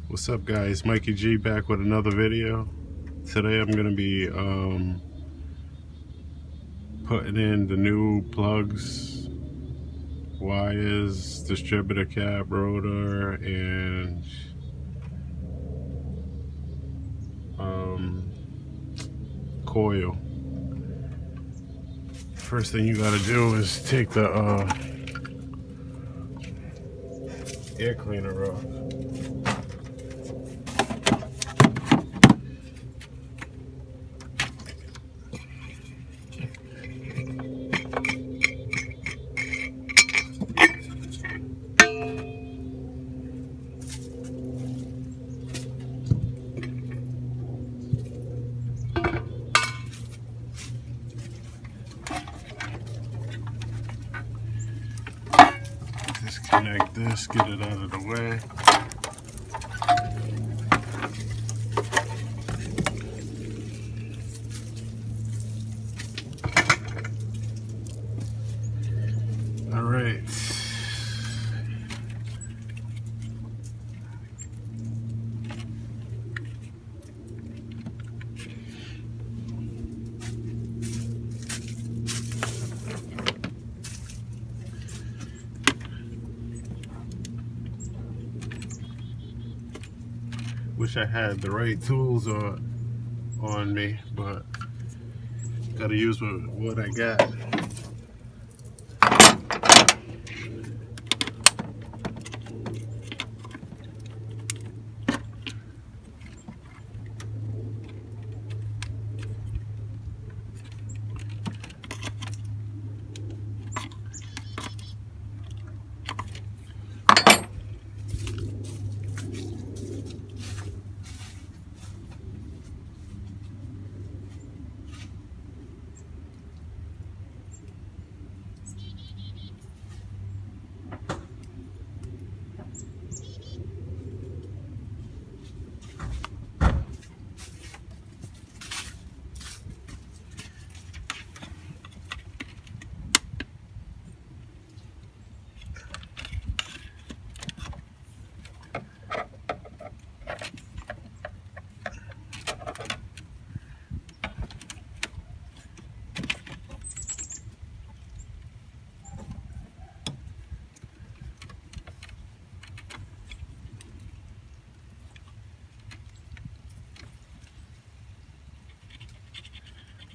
What's up, guys? Mikey G back with another video. Today I'm going to be putting in the new plugs, wires, distributor cap, rotor, and coil. First thing you got to do is take the air cleaner off. Disconnect this, get it out of the way. All right. Wish I had the right tools on me, but gotta use what I got.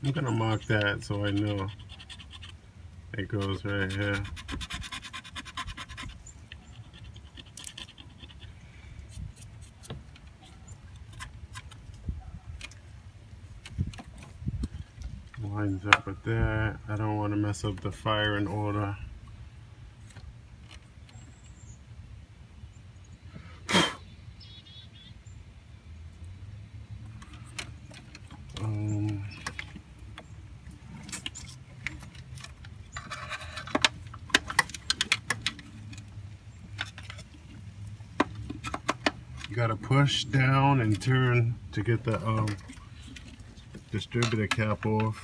I'm gonna mark that so I know it goes right here. Lines up with that. I don't want to mess up the firing order. You gotta push down and turn to get the distributor cap off.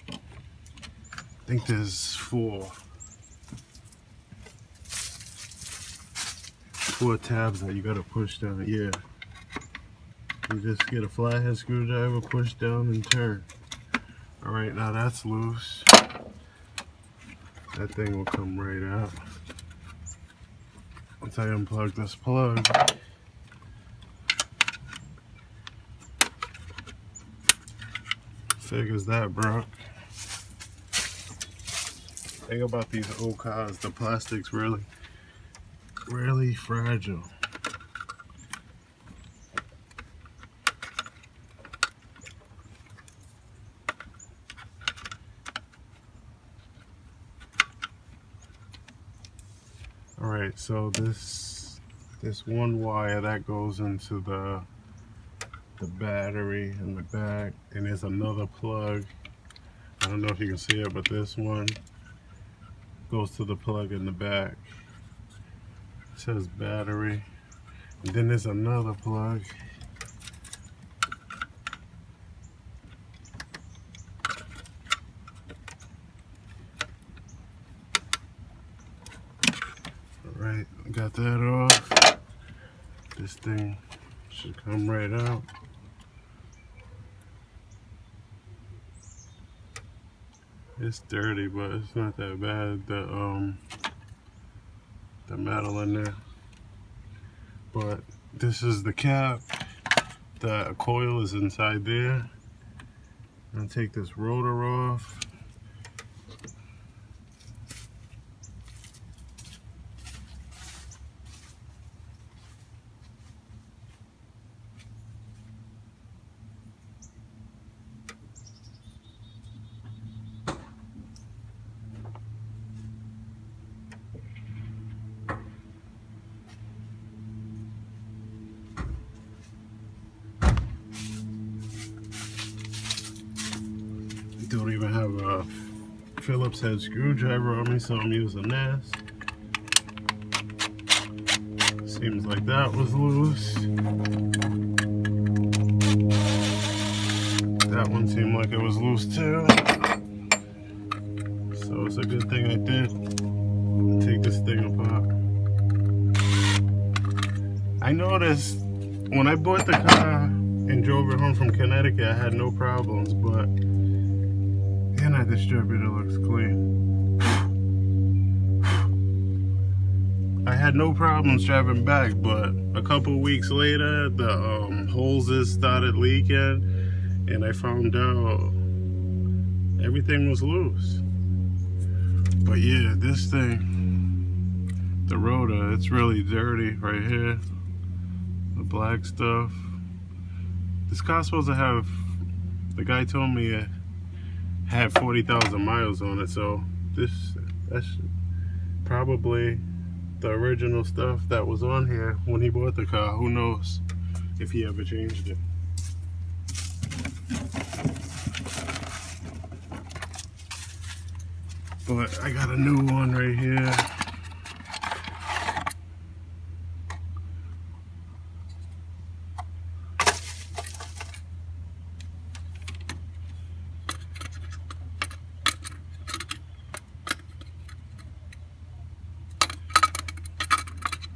I think there's four tabs that you gotta push down. Yeah, you just get a flathead screwdriver, push down and turn. All right, now that's loose. That thing will come right out once I unplug this plug. Figures that broke. Thing about these old cars, the plastic's really fragile. All right, so this one wire that goes into the battery in the back, and there's another plug. I don't know if you can see it, but this one goes to the plug in the back. It says battery, and then there's another plug. All Alright, got that off. This thing should come right out. It's dirty, but it's not that bad. The metal in there. But this is the cap. The coil is inside there. I'm gonna take this rotor off. Don't even have a Phillips head screwdriver on me, so I'm using this. Seems like that was loose. That one seemed like it was loose too. So it's a good thing I did take this thing apart. I noticed when I bought the car and drove it home from Connecticut, I had no problems, but that distributor looks clean. I had no problems driving back, but a couple weeks later, the hoses started leaking, and I found out everything was loose. But yeah, this thing, the rotor, it's really dirty right here. The black stuff. This car's supposed to have, the guy told me it had 40,000 miles on it, so that's probably the original stuff that was on here when he bought the car. Who knows if he ever changed it. But I got a new one right here.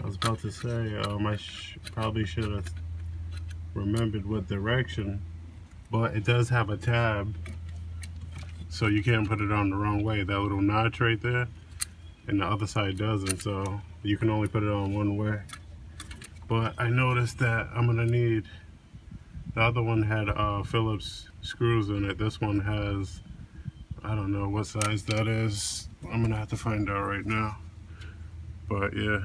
I was about to say, I probably should have remembered what direction, but it does have a tab, so you can't put it on the wrong way. That little notch right there, and the other side doesn't, so you can only put it on one way. But I noticed that I'm gonna need, the other one had Phillips screws in it. This one has, I don't know what size that is. I'm gonna have to find out right now. But yeah.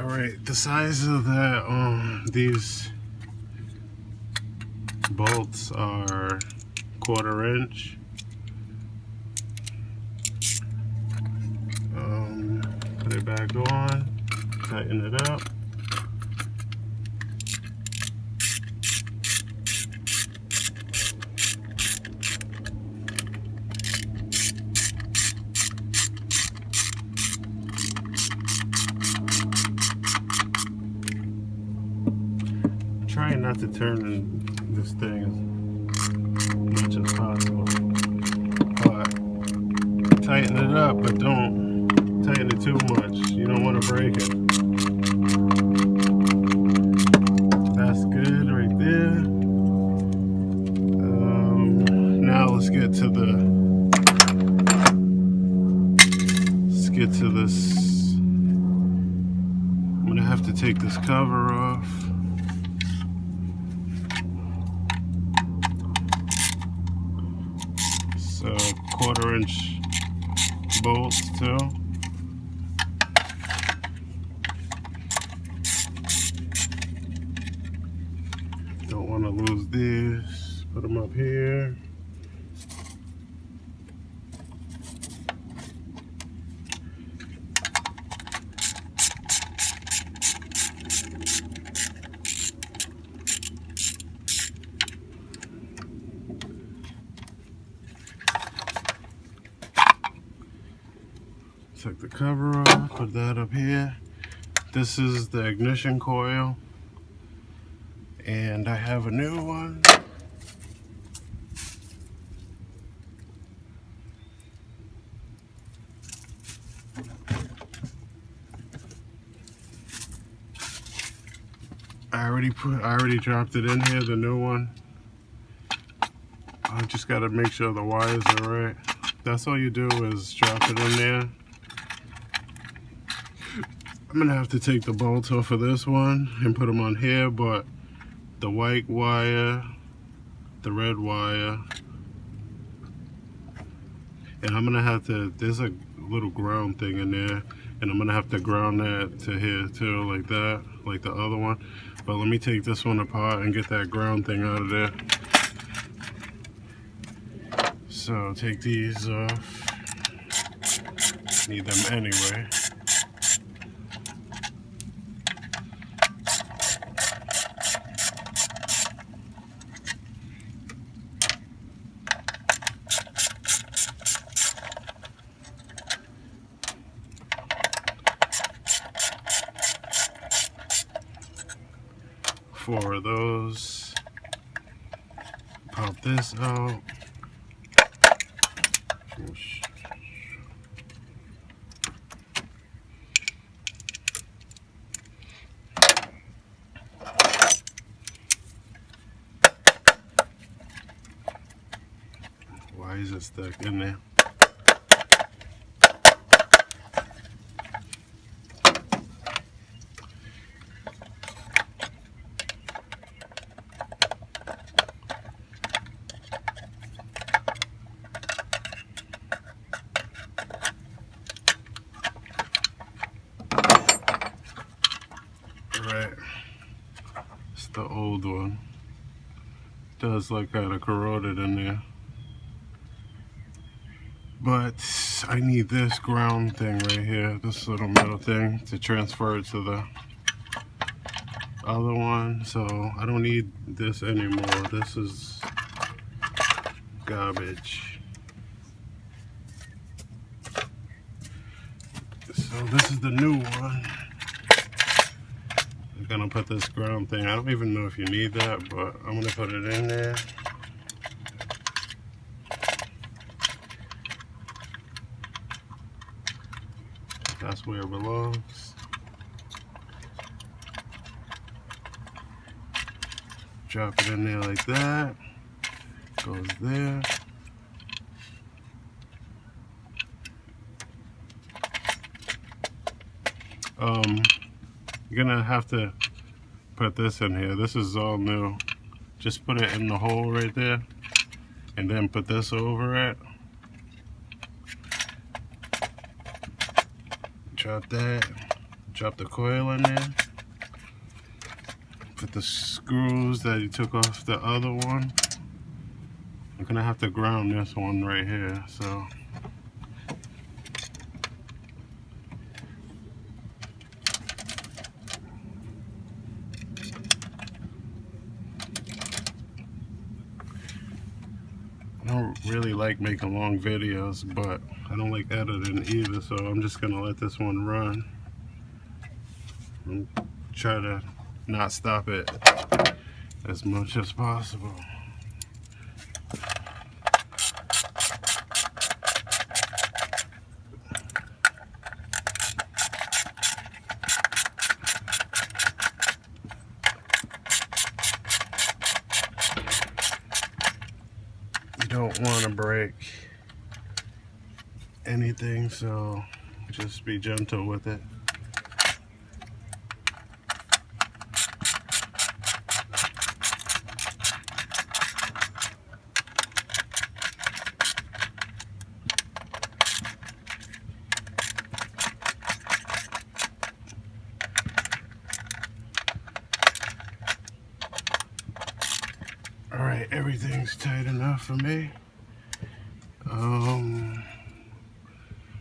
Alright, the size of that, these bolts are 1/4 inch. Put it back on, tighten it up. Trying not to turn this thing as much as possible, but tighten it up, but don't tighten it too much. You don't want to break it. That's good right there. Now let's get to this gonna have to take this cover off. It's 1/4 inch bolts too. Don't want to lose these. Put them up here. Take the cover off, put that up here. This is the ignition coil, and I have a new one. I already dropped it in here, the new one. I just gotta make sure the wires are right. That's all you do is drop it in there. I'm gonna have to take the bolts off of this one and put them on here, but the white wire, the red wire, and I'm gonna have to, there's a little ground thing in there, and I'm gonna have to ground that to here too, like that, like the other one. But let me take this one apart and get that ground thing out of there. So take these off. Need them anyway. Four of those. Pop this out. Why is it stuck in there? Right, it's the old one. Does look kind of corroded in there, but I need this ground thing right here, this little metal thing, to transfer it to the other one. So I don't need this anymore. This is garbage. So this is the new one. I'm gonna put this ground thing, I don't even know if you need that, but I'm gonna put it in there. That's where it belongs. Drop it in there like that. Goes there. You're gonna have to put this in here. This is all new. Just put it in the hole right there, and then put this over it. Drop that. Drop the coil in there. Put the screws that you took off the other one. I'm gonna have to ground this one right here, so. I don't really like making long videos, but I don't like editing either, so I'm just gonna let this one run and try to not stop it as much as possible. Don't want to break anything, so just be gentle with it. Alright, everything's tight enough for me.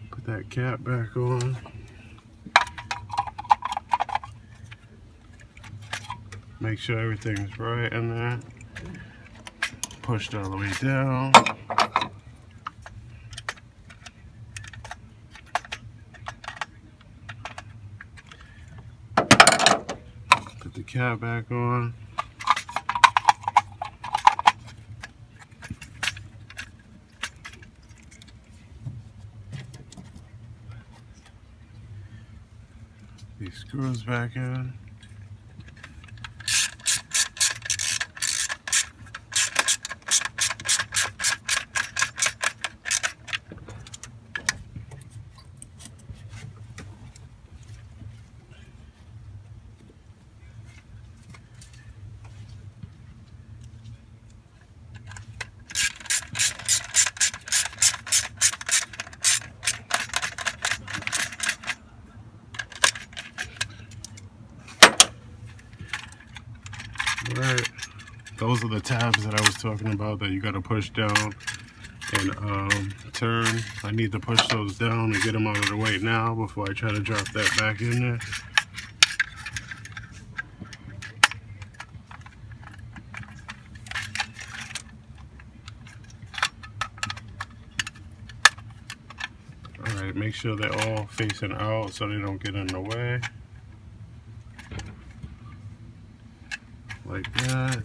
Put that cap back on. Make sure everything's right in there. Pushed all the way down. Put the cap back on. These screws back in. Alright, those are the tabs that I was talking about that you got to push down and turn. I need to push those down and get them out of the way now before I try to drop that back in there. Alright, make sure they're all facing out so they don't get in the way. Like that.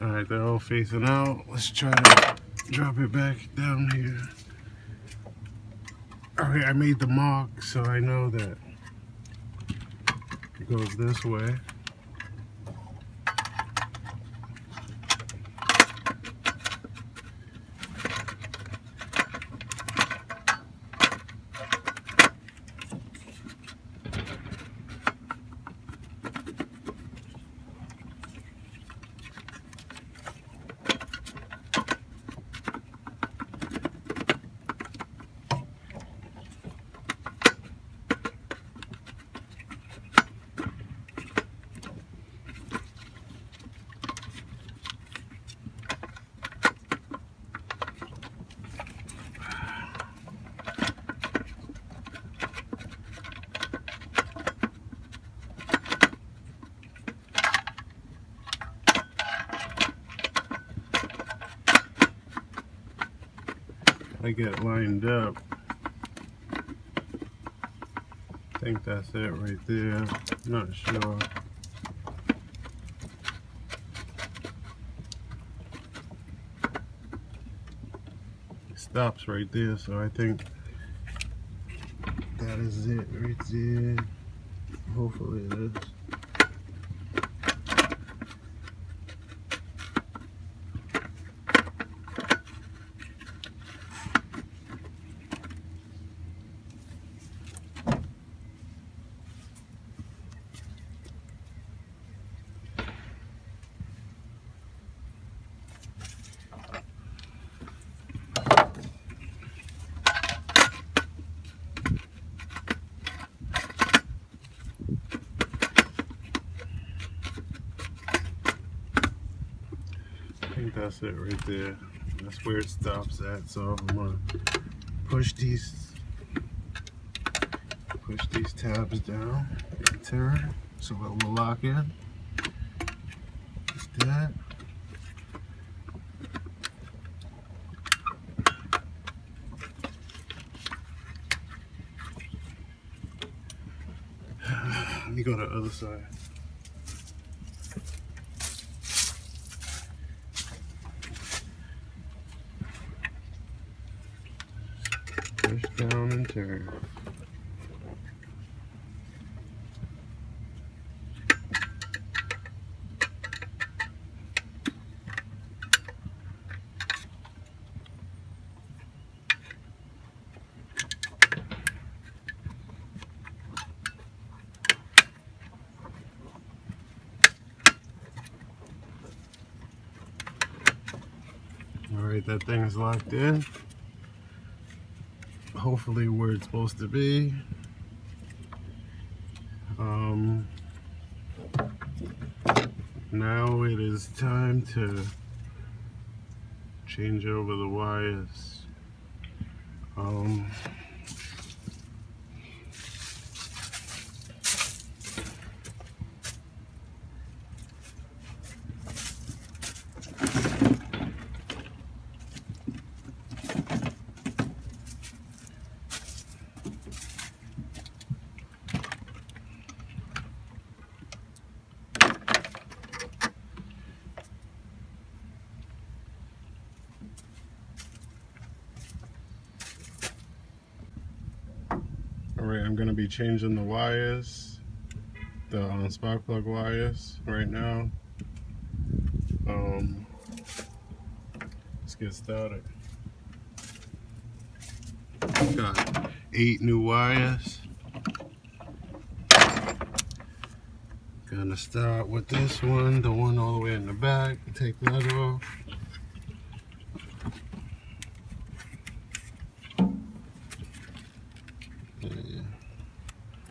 Alright, they're all facing out. Let's try to drop it back down here. Alright, I made the mark so I know that it goes this way. I get lined up. I think that's it right there. Not sure. It stops right there, so I think that is it right there. Hopefully it is. I think that's it right there. That's where it stops at. So I'm gonna push these tabs down and turn so it will lock in. Like that. Let me go to the other side. Push down and turn. Alright, that thing is locked in. hopefully where it's supposed to be. Now it is time to change over the wires. Alright, I'm going to be changing the wires, the spark plug wires right now. Let's get started. Got 8 new wires. Gonna start with this one, the one all the way in the back. Take that off.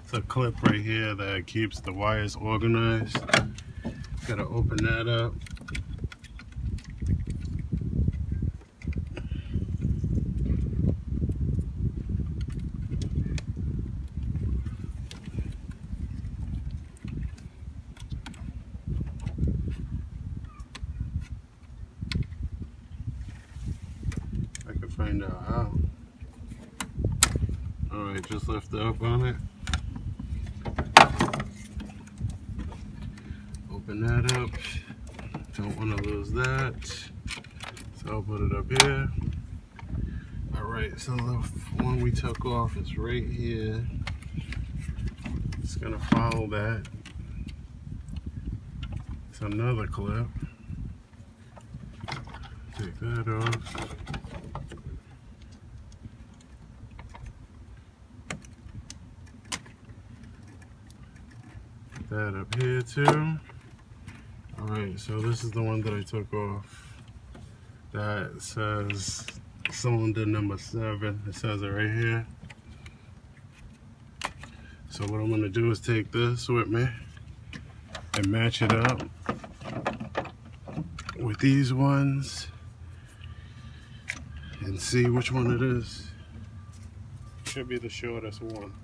It's a clip right here that keeps the wires organized. Gotta open that up. I can find out how. Alright, just lift up on it. Open that up. Don't want to lose that. So I'll put it up here. Alright, so the one we took off is right here. It's gonna follow that. It's another clip. Take that off. Put that up here too. Alright, so this is the one that I took off. That says cylinder number 7. It says it right here. So what I'm going to do is take this with me and match it up with these ones and see which one it is. Should be the shortest one.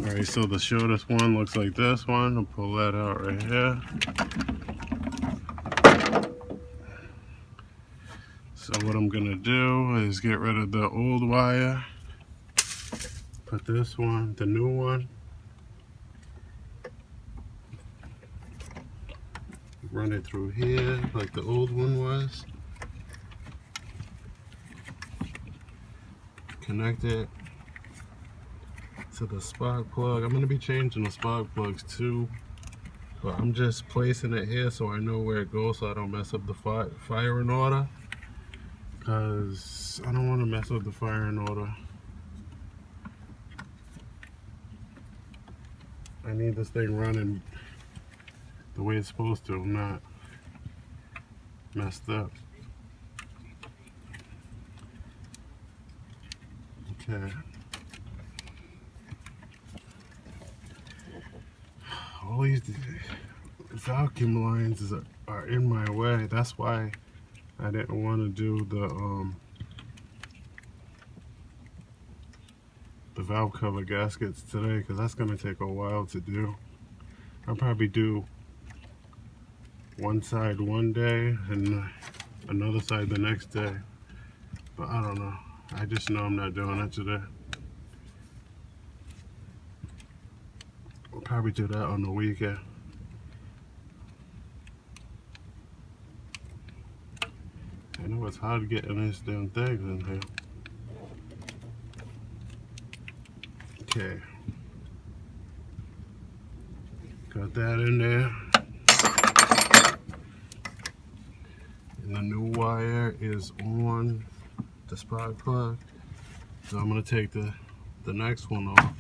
Alright, so the shortest one looks like this one. I'll pull that out right here. So what I'm gonna do is get rid of the old wire. Put this one, the new one. Run it through here like the old one was. Connect it to the spark plug. I'm going to be changing the spark plugs too, but I'm just placing it here so I know where it goes so I don't mess up the firing order, because I don't want to mess up the firing order. I need this thing running the way it's supposed to, not messed up. Okay. All these vacuum lines are in my way. That's why I didn't want to do the valve cover gaskets today, because that's going to take a while to do. I'll probably do one side one day and another side the next day, but I don't know. I just know I'm not doing it today. We'll probably do that on the weekend. I know it's hard getting these damn things in here. Okay. Got that in there. And the new wire is on the spark plug. So I'm going to take the next one off.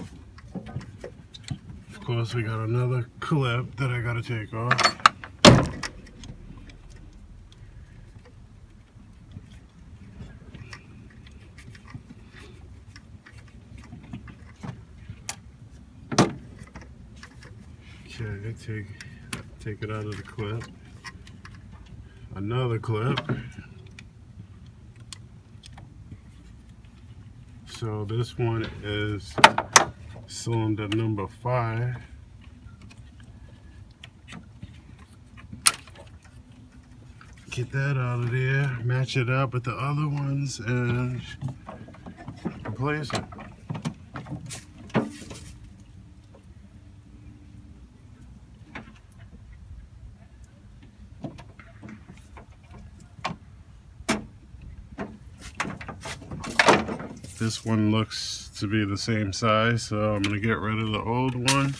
course, we got another clip that I gotta take off. Okay, take it out of the clip. Another clip. So this one is cylinder number 5. Get that out of there, match it up with the other ones, and replace it. This one looks to be the same size, so I'm going to get rid of the old one.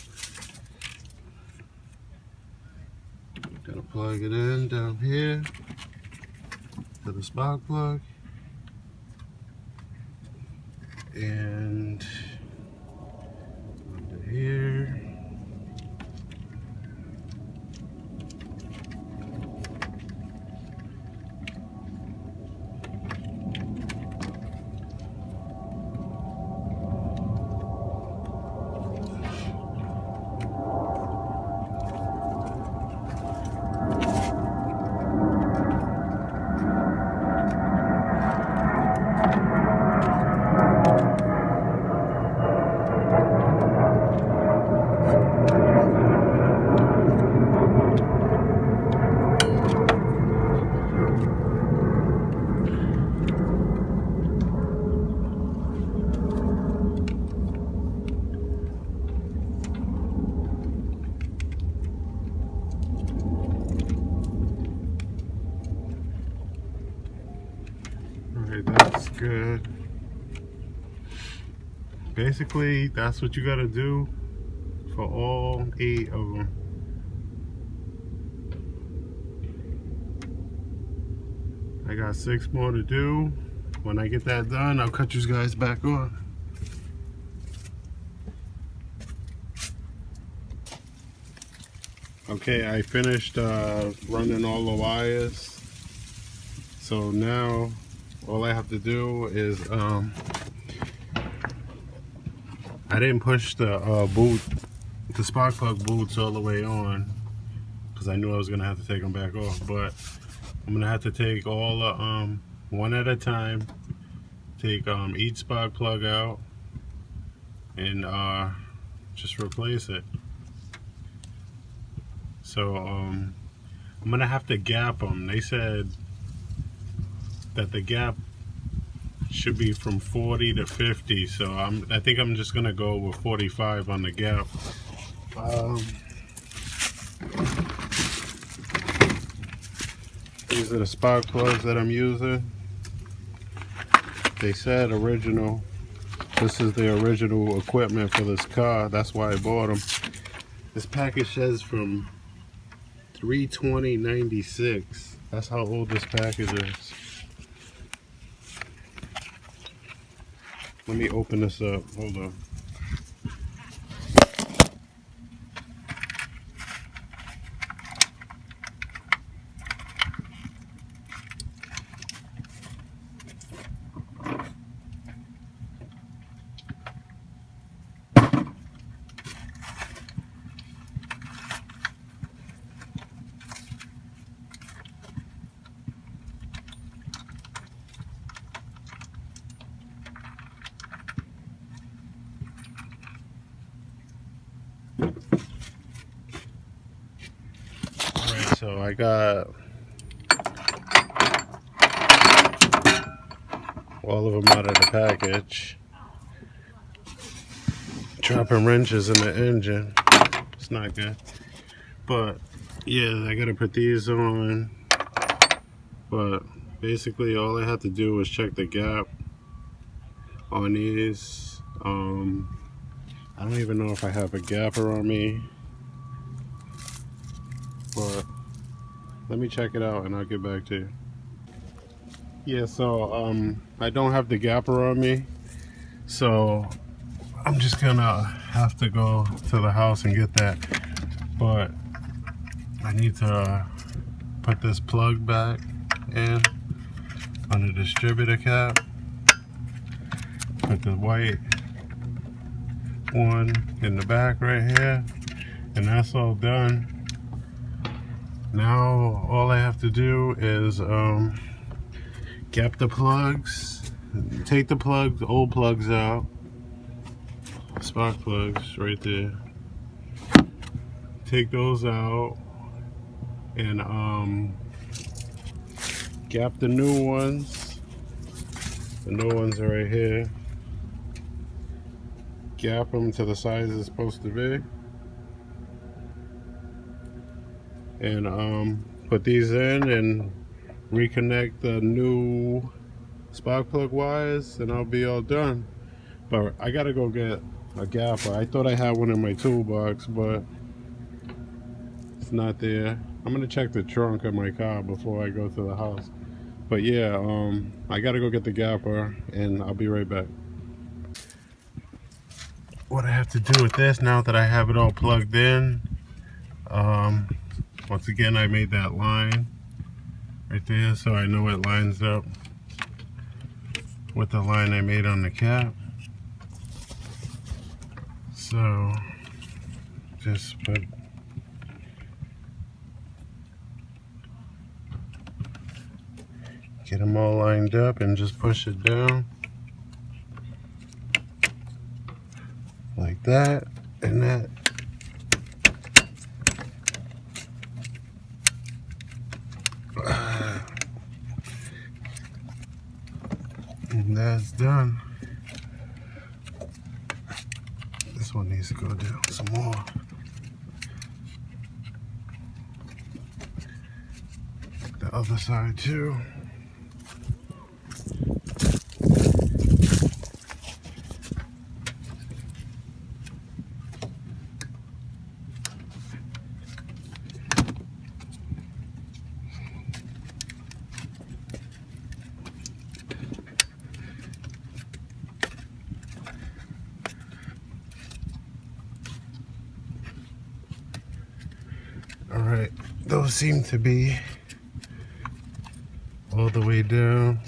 Gotta plug it in down here to the spark plug. And under here. That's good. Basically, that's what you gotta do for all 8 of them. I got 6 more to do. When I get that done, I'll cut you guys back on. Okay, I finished running all the wires. So now all I have to do is I didn't push the the spark plug boots all the way on because I knew I was gonna have to take them back off. But I'm gonna have to take all one at a time. Take each spark plug out and just replace it. So I'm gonna have to gap them. They said that the gap should be from 40 to 50, so I think I'm just gonna go with 45 on the gap. These are the spark plugs that I'm using. They said original. This is the original equipment for this car. That's why I bought them. This package says from 3/20/96. That's how old this package is. Let me open this up. Hold on. So I got all of them out of the package. Dropping wrenches in the engine. It's not good. But yeah, I gotta put these on. But basically all I have to do is check the gap on these. I don't even know if I have a gapper on me. But let me check it out and I'll get back to you. Yeah, so I don't have the gapper on me, so I'm just gonna have to go to the house and get that, but I need to put this plug back in on the distributor cap. Put the white one in the back right here, and that's all done. Now all I have to do is gap the plugs, take the plugs, old plugs out, spark plugs right there, take those out, and gap the new ones. The new ones are right here. Gap them to the size it's supposed to be, and put these in and reconnect the new spark plug wires, and I'll be all done. But I gotta go get a gapper. I thought I had one in my toolbox, but it's not there. I'm gonna check the trunk of my car before I go to the house. But yeah, I gotta go get the gapper, and I'll be right back. What I have to do with this now that I have it all plugged in, once again I made that line right there, so I know it lines up with the line I made on the cap. So just get them all lined up and just push it down like that, and that. And that's done. This one needs to go down some more. The other side too. Alright, those seem to be all the way down.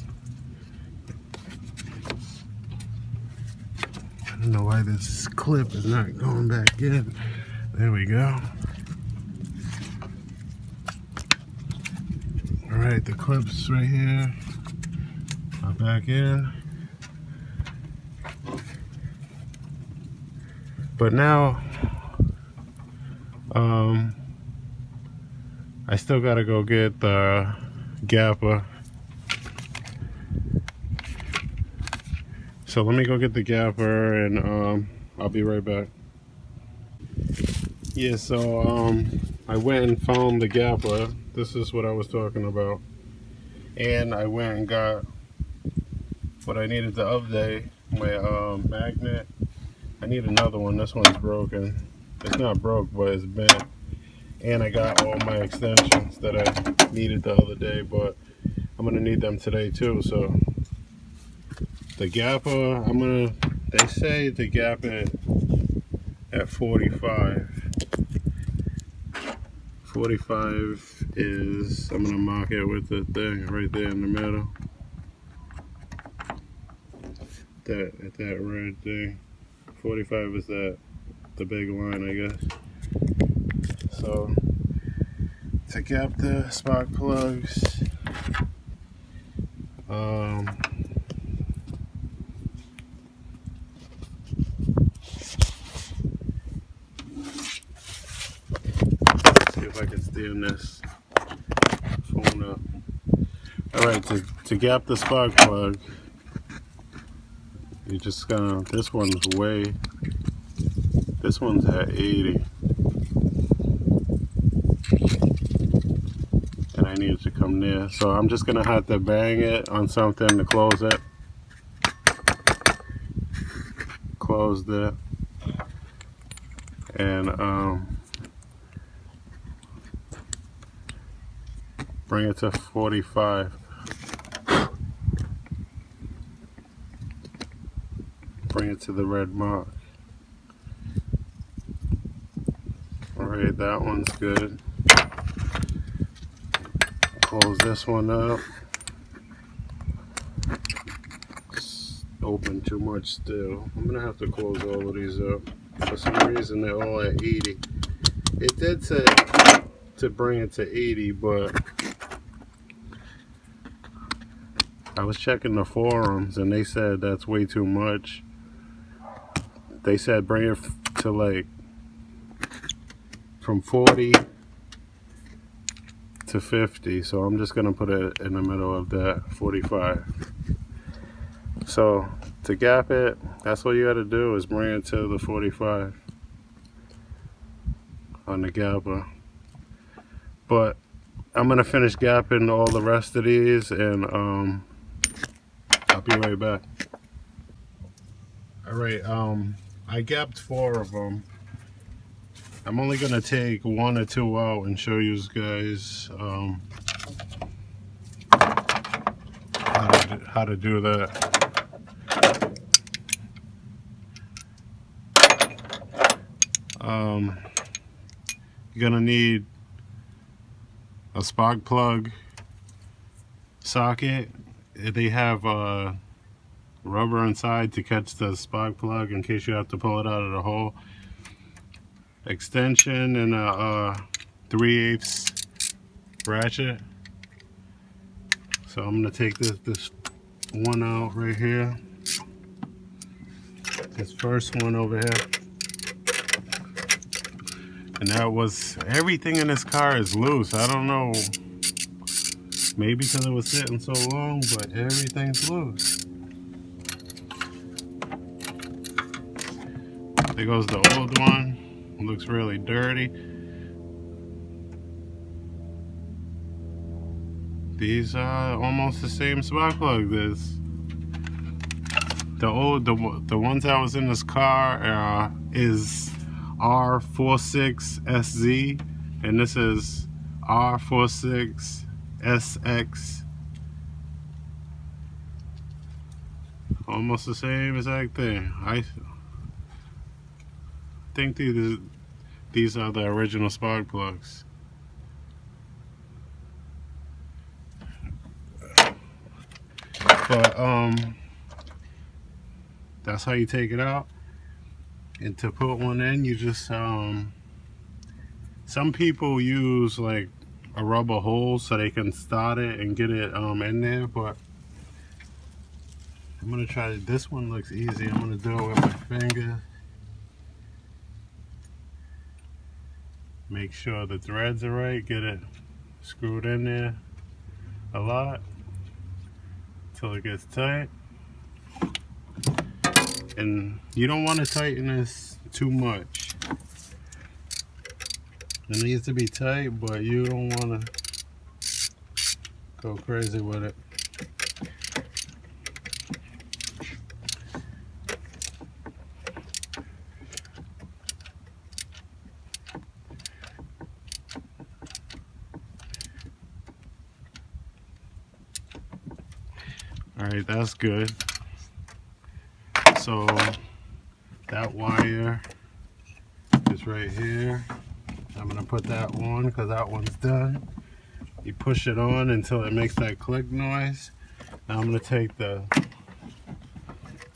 I don't know why this clip is not going back in. There we go. Alright, the clips right here are back in. But now, I still gotta go get the gapper. So let me go get the gapper, and I'll be right back. Yeah, so I went and found the gapper. This is what I was talking about. And I went and got what I needed the other day, my magnet. I need another one. This one's broken. It's not broke, but it's bent. And I got all my extensions that I needed the other day, but I'm gonna need them today too. So the gapper, they say to gap it at 45. 45 is, I'm gonna mark it with the thing right there in the middle. That red thing. 45 is the big line, I guess. So to gap the spark plugs, see if I can stand this phone up. Alright, to gap the spark plug, you just gonna, this one's at 80. And I need it to come near. So I'm just gonna have to bang it on something to close it. Closed it. And bring it to 45. Bring it to the red mark. Alright, that one's good. Close this one up. It's open too much still. I'm gonna have to close all of these up. For some reason they're all at 80. It did say to bring it to 80, but I was checking the forums and they said that's way too much. They said bring it to like from 40 to 50, so I'm just gonna put it in the middle of that, 45. So to gap it, that's all you gotta do is bring it to the 45 on the gapper. But I'm gonna finish gapping all the rest of these and I'll be right back. Alright, I gapped 4 of them. I'm only gonna take 1 or 2 out and show you guys how to do that. You're gonna need a spark plug socket. They have rubber inside to catch the spark plug in case you have to pull it out of the hole. Extension and a 3/8 ratchet. So I'm gonna take this one out right here. This first one over here. And that was, everything in this car is loose. I don't know, maybe because it was sitting so long, but everything's loose. There goes the old one. It looks really dirty. These are almost the same spark plug. This the ones that was in this car is R46SZ, and this is R46SX. Almost the same exact thing. I think these are the original spark plugs. But that's how you take it out. And to put one in, you just some people use like a rubber hole so they can start it and get it in there, but I'm gonna try it. This one looks easy. I'm gonna do it with my finger. Make sure the threads are right, get it screwed in there a lot until it gets tight. And you don't want to tighten this too much. It needs to be tight, but you don't want to go crazy with it. Alright, that's good. So that wire is right here. I'm gonna put that on because that one's done. You push it on until it makes that click noise. Now I'm gonna take the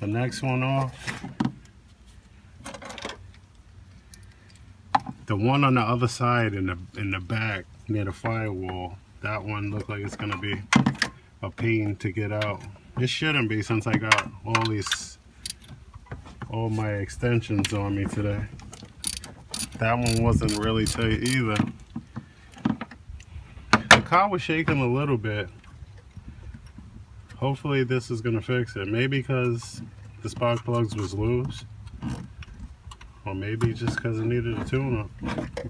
next one off. The one on the other side in the back near the firewall, that one looked like it's gonna be a pain to get out. It shouldn't be, since I got all my extensions on me today. That one wasn't really tight either. The car was shaking a little bit. Hopefully this is gonna fix it. Maybe because the spark plugs was loose, or maybe just because it needed a tune-up.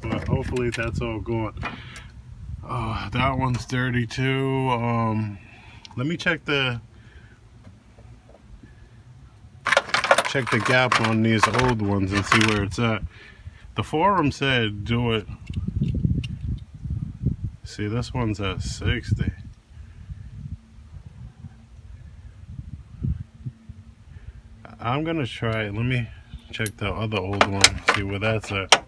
But hopefully that's all gone. Oh, that one's dirty too. Let me check the gap on these old ones and see where it's at. The forum said do it. See, this one's at 60. I'm gonna try it. Let me check the other old one, see where that's at.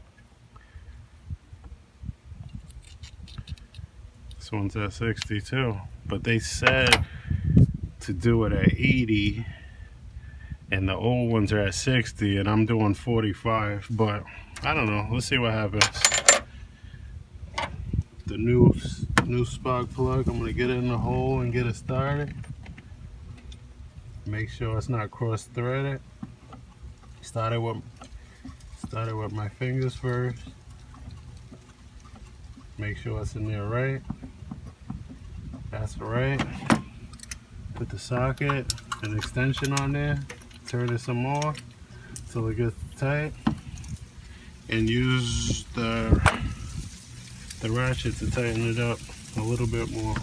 one's at 60 too. But they said to do it at 80, and the old ones are at 60, and I'm doing 45. But I don't know. Let's see what happens. The new spark plug, I'm gonna get it in the hole and get it started. Make sure it's not cross-threaded. Started with my fingers first. Make sure it's in there right. That's right. Put the socket and extension on there. Turn it some more till it gets tight. And use the ratchet to tighten it up a little bit more.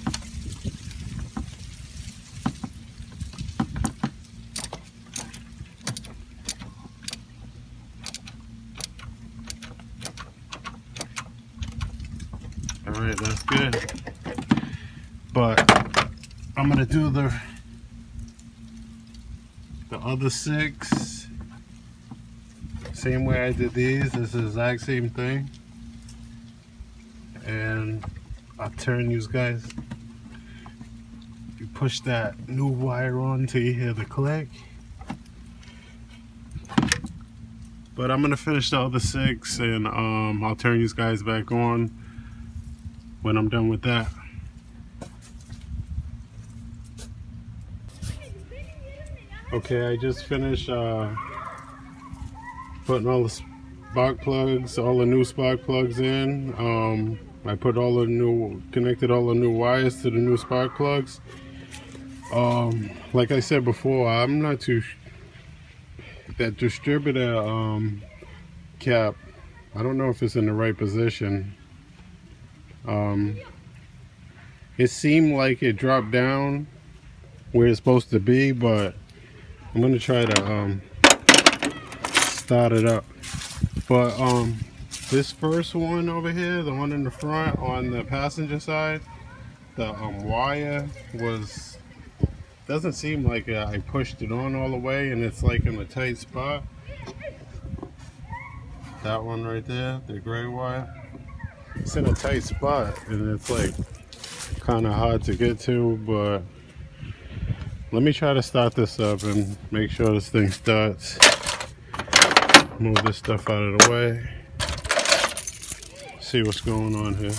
Alright, that's good. But I'm gonna do the other 6 same way I did these. It's the exact same thing. And I'll turn you guys. You push that new wire on till you hear the click. But I'm gonna finish the other 6, and I'll turn you guys back on when I'm done with that. Okay, I just finished putting all the spark plugs, all the new spark plugs in. I put connected all the new wires to the new spark plugs. Like I said before, I'm not too that distributor cap. I don't know if it's in the right position. It seemed like it dropped down where it's supposed to be, but I'm gonna try to start it up. But this first one over here, the one in the front on the passenger side, the wire doesn't seem like I pushed it on all the way, and it's like in a tight spot. That one right there, the gray wire, it's in a tight spot, and it's like kind of hard to get to. But let me try to start this up and make sure this thing starts. Move this stuff out of the way. See what's going on here.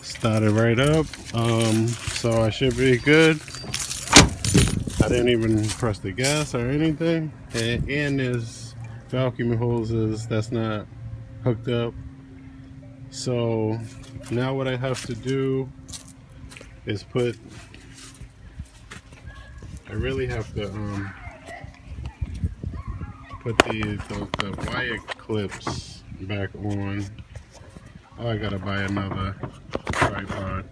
Started right up, so I should be good. I didn't even press the gas or anything, and there's vacuum hoses that's not hooked up. So now what I have to do is I really have to put the wire clips back on. Oh, I gotta buy another tripod,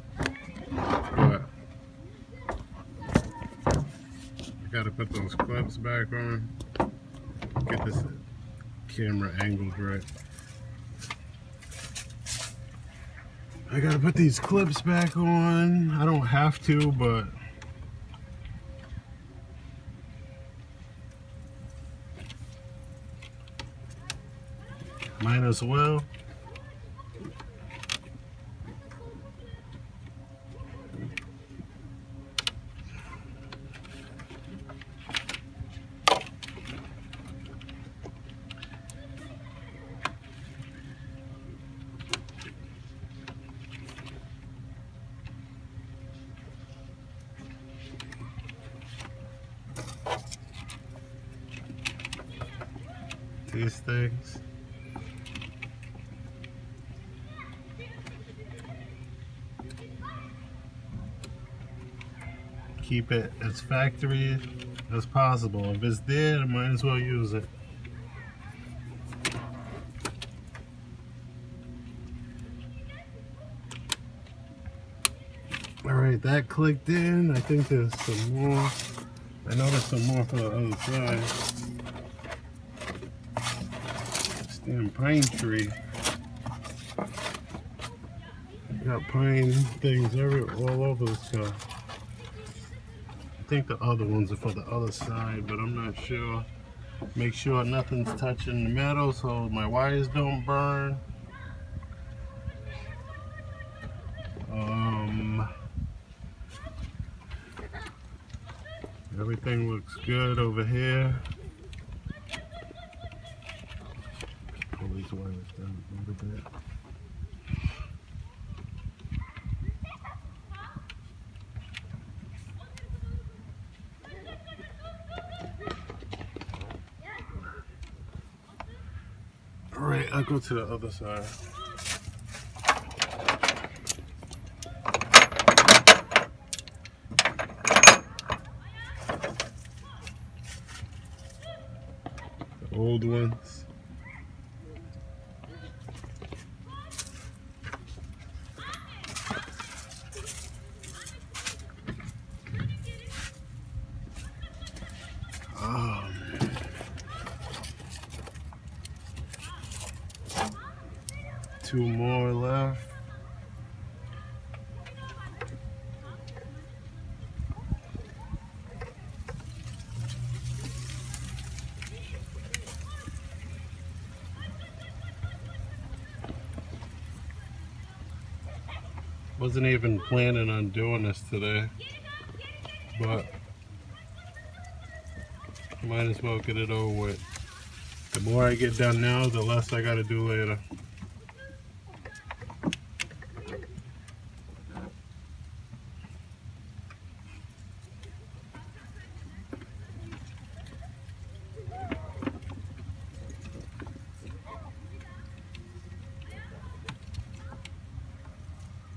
but I gotta put those clips back on. Get this camera angled right. I gotta put these clips back on. I don't have to, but might as well. These things. Keep it as factory as possible. If it's there, I might as well use it. Alright, that clicked in. I think there's some more. I know there's some more for the other side. Damn pine tree. Got pine things all over the sky. I think the other ones are for the other side, but I'm not sure. Make sure nothing's touching the metal so my wires don't burn. Everything looks good over here. Pull these wires down a little bit. Alright, I'll go to the other side. The old ones. Two more left. Wasn't even planning on doing this today, but might as well get it over with. The more I get done now, the less I gotta do later.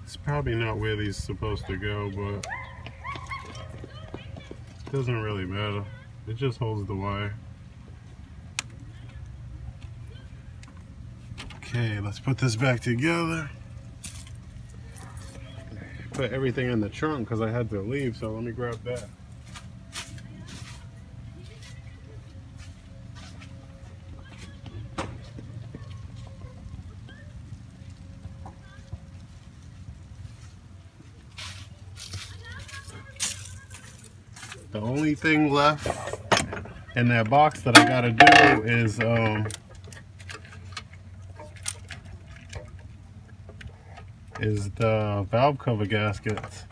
It's probably not where these are supposed to go, but it doesn't really matter. It just holds the wire. Okay, let's put this back together. Put everything in the trunk because I had to leave, so let me grab that. The only thing left in that box that I gotta do is the valve cover gaskets.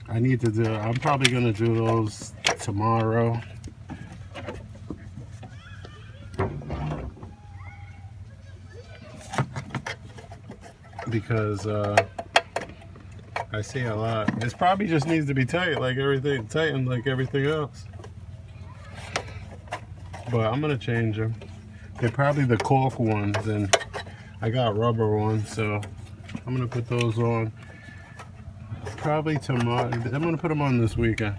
I need to do, I'm probably gonna do those tomorrow. Because I see a lot. This probably just needs to be tight like everything, tightened like everything else. But I'm gonna change them. They're probably the cork ones, and I got rubber ones, so I'm gonna put those on probably tomorrow. I'm gonna put them on this weekend.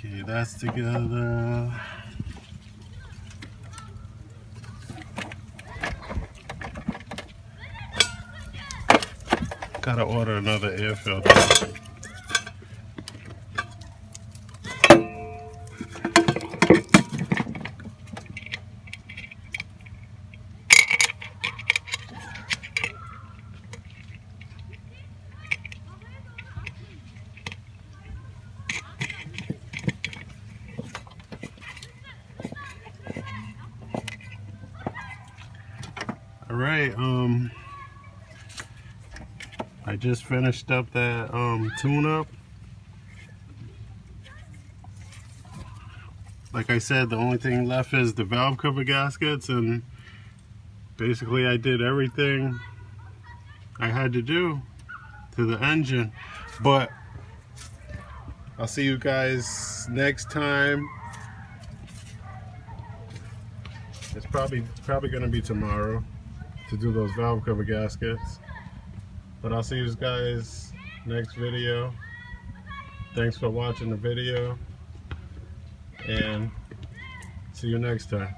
Okay, that's together. Gotta order another air filter. Alright, I just finished up that tune-up. Like I said, the only thing left is the valve cover gaskets, and basically I did everything I had to do to the engine. But I'll see you guys next time. It's probably gonna be tomorrow to do those valve cover gaskets. But I'll see you guys next video. Thanks for watching the video, and see you next time.